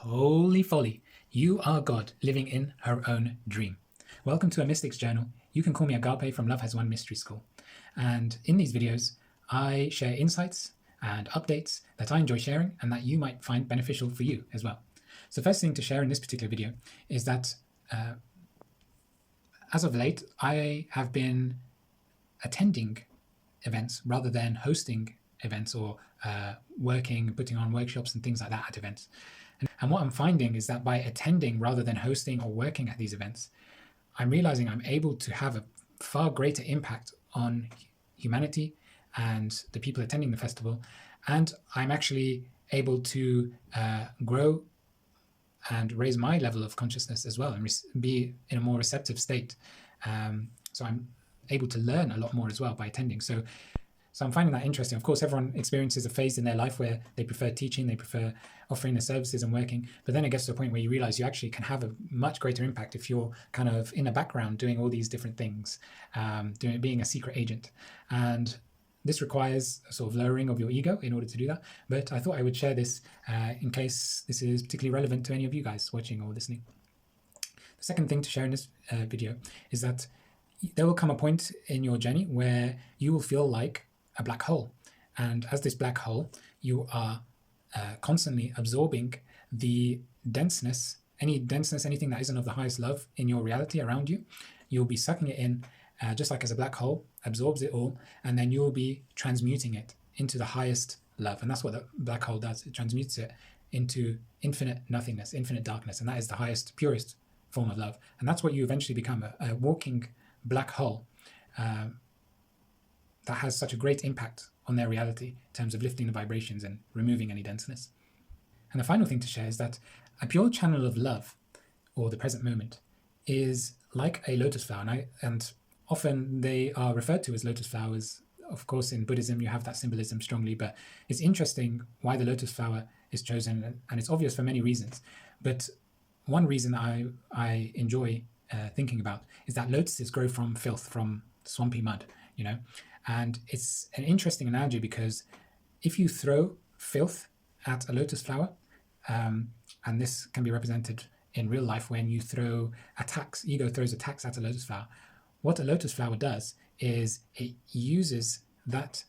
Holy folly, you are God living in her own dream. Welcome to A Mystic's Journal. You can call me Agape from Love Has One Mystery School. And in these videos, I share insights and updates that I enjoy sharing and that you might find beneficial for you as well. So first thing to share in this particular video is that as of late, I have been attending events rather than hosting events or putting on workshops and things like that at events. And what I'm finding is that by attending rather than hosting or working at these events, I'm realizing I'm able to have a far greater impact on humanity and the people attending the festival. And I'm actually able to grow and raise my level of consciousness as well and be in a more receptive state. So I'm able to learn a lot more as well by attending. So I'm finding that interesting. Of course, everyone experiences a phase in their life where they prefer teaching, they prefer offering their services and working. But then it gets to a point where you realize you actually can have a much greater impact if you're kind of in the background doing all these different things, being a secret agent. And this requires a sort of lowering of your ego in order to do that. But I thought I would share this in case this is particularly relevant to any of you guys watching or listening. The second thing to share in this video is that there will come a point in your journey where you will feel like a black hole. And as this black hole, you are constantly absorbing the denseness, anything that isn't of the highest love in your reality around you. You'll be sucking it in just like as a black hole absorbs it all, and then you'll be transmuting it into the highest love. And that's what the black hole does. It transmutes it into infinite nothingness, infinite darkness. And that is the highest, purest form of love. And that's what you eventually become, a walking black hole that has such a great impact on their reality in terms of lifting the vibrations and removing any denseness. And the final thing to share is that a pure channel of love, or the present moment, is like a lotus flower. And often they are referred to as lotus flowers. Of course, in Buddhism, you have that symbolism strongly, but it's interesting why the lotus flower is chosen, and it's obvious for many reasons. But one reason that I enjoy thinking about is that lotuses grow from filth, from swampy mud, and it's an interesting analogy because if you throw filth at a lotus flower, and this can be represented in real life when you throw attacks, ego throws attacks at a lotus flower, what a lotus flower does is it uses that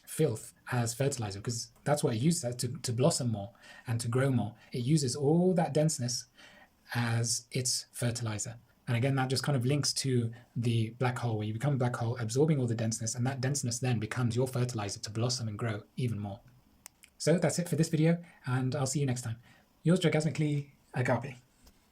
filth as fertilizer, because that's what it uses to blossom more and to grow more. It uses all that denseness as its fertilizer. And again, that just kind of links to the black hole, where you become a black hole, absorbing all the denseness, and that denseness then becomes your fertilizer to blossom and grow even more. So that's it for this video, and I'll see you next time. Yours gigantically, Agape.